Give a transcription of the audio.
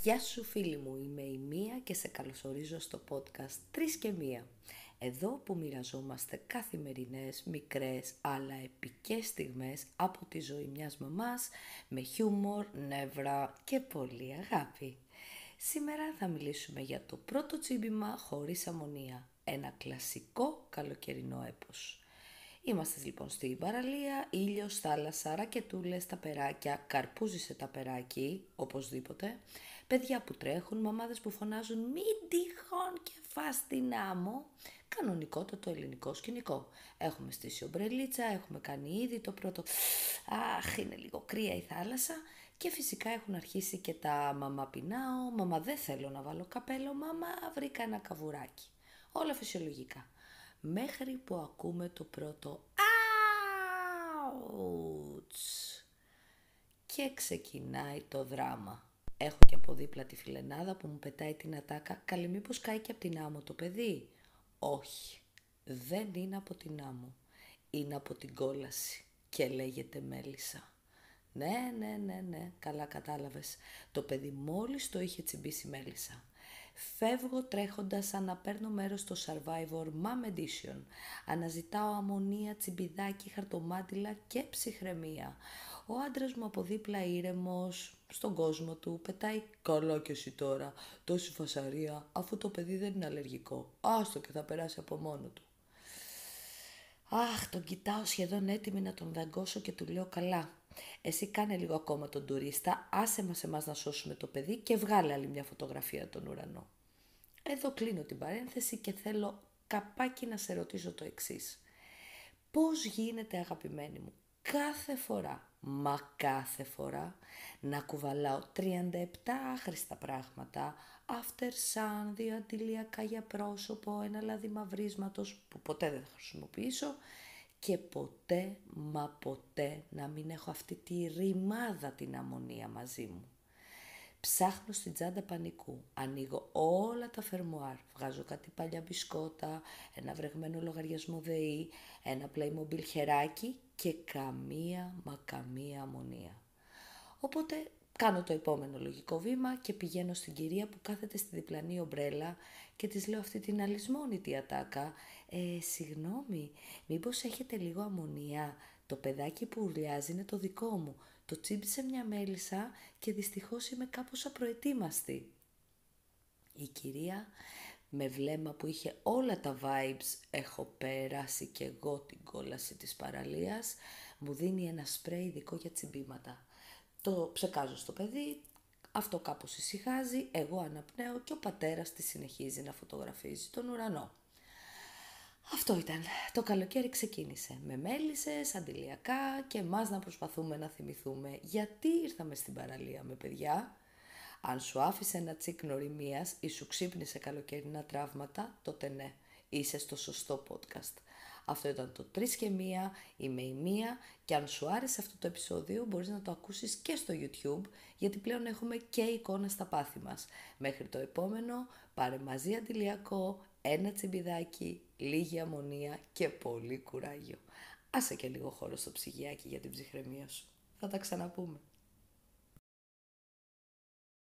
Γεια σου φίλοι μου, είμαι η Μία και σε καλωσορίζω στο podcast 3 και 1. Εδώ που μοιραζόμαστε καθημερινές, μικρές αλλά επικές στιγμές από τη ζωή μιας μαμάς με χιούμορ, νεύρα και πολύ αγάπη. Σήμερα θα μιλήσουμε για το πρώτο τσίμπημα χωρίς αμμονία, ένα κλασικό καλοκαιρινό έπος. Είμαστε λοιπόν στην παραλία, ήλιος, θάλασσα, ρακετούλες, ταπεράκια, καρπούζι σε ταπεράκι, οπωσδήποτε, παιδιά που τρέχουν, μαμάδες που φωνάζουν «Μην τυχόν και φας την άμμο», κανονικότατο ελληνικό σκηνικό. Έχουμε στήσει ομπρελίτσα, έχουμε κάνει ήδη το πρώτο «Αχ, είναι λίγο κρύα η θάλασσα» και φυσικά έχουν αρχίσει και τα «Μαμά πεινάω», «Μαμά δεν θέλω να βάλω καπέλο», «Μαμά βρήκα ένα καβουράκι». Όλα φυσιολογικά. Μέχρι που ακούμε το πρώτο «Άουτς» και ξεκινάει το δράμα. Έχω και από δίπλα τη φιλενάδα που μου πετάει την ατάκα «Καλή μήπως κάει και από την άμμο το παιδί?» Όχι, δεν είναι από την άμμο, είναι από την κόλαση και λέγεται μέλισσα. Ναι, καλά κατάλαβες. Το παιδί μόλις το είχε τσιμπήσει μέλισσα. Φεύγω τρέχοντας σαν να παίρνω μέρος στο Survivor Mom Edition. Αναζητάω αμμονία, τσιμπιδάκι, χαρτομάτιλα και ψυχραιμία. Ο άντρας μου από δίπλα ήρεμος, στον κόσμο του, πετάει «Καλά κι εσύ τώρα, τόση φασαρία, αφού το παιδί δεν είναι αλλεργικό. Άστο και θα περάσει από μόνο του». Αχ, τον κοιτάω σχεδόν έτοιμη να τον δαγκώσω και του λέω «Καλά, εσύ κάνε λίγο ακόμα τον τουρίστα, άσε μας εμάς να σώσουμε το παιδί και βγάλε άλλη μια φωτογραφία τον ουρανό». Εδώ κλείνω την παρένθεση και θέλω καπάκι να σε ρωτήσω το εξής. Πώς γίνεται, αγαπημένη μου, κάθε φορά να κουβαλάω 37 άχρηστα πράγματα, after sun, 2 αντιλιακά για πρόσωπο, ένα λάδι μαυρίσματος που ποτέ δεν θα χρησιμοποιήσω και ποτέ μα ποτέ να μην έχω αυτή τη ρημάδα την αμμονία μαζί μου. Ψάχνω στην τσάντα πανικού, ανοίγω όλα τα φερμουάρ, βγάζω κάτι παλιά μπισκότα, ένα βρεγμένο λογαριασμό ΔΕΗ, ένα Playmobil χεράκι και καμία αμμονία. Οπότε κάνω το επόμενο λογικό βήμα και πηγαίνω στην κυρία που κάθεται στη διπλανή ομπρέλα και της λέω αυτή την αλυσμόνητη ατάκα «Συγγνώμη, μήπως έχετε λίγο αμμονία? Το παιδάκι που ουρλιάζει είναι το δικό μου. Το τσίμπησε μια μέλισσα και δυστυχώς είμαι κάπως απροετοίμαστη». Η κυρία με βλέμμα που είχε όλα τα vibes «έχω περάσει κι εγώ την κόλαση της παραλίας», μου δίνει ένα σπρέι ειδικό για τσιμπήματα. Το ψεκάζω στο παιδί, αυτό κάπως ησυχάζει, εγώ αναπνέω και ο πατέρας τη συνεχίζει να φωτογραφίζει τον ουρανό. Αυτό ήταν. Το καλοκαίρι ξεκίνησε με μέλισσες, αντιλιακά και εμάς να προσπαθούμε να θυμηθούμε γιατί ήρθαμε στην παραλία με παιδιά. Αν σου άφησε ένα τσίκνο ρημίας ή σου ξύπνησε καλοκαιρινά τραύματα, τότε ναι, είσαι στο σωστό podcast. Αυτό ήταν το 3 και 1, είμαι η Μία και αν σου άρεσε αυτό το επεισόδιο μπορείς να το ακούσεις και στο YouTube γιατί πλέον έχουμε και εικόνα στα πάθη μας. Μέχρι το επόμενο, πάρε μαζί αντιλιακό, ένα τσιμπιδάκι, λίγη αμμονία και πολύ κουράγιο. Άσε και λίγο χώρο στο ψυγιάκι για την ψυχραιμία σου. Θα τα ξαναπούμε.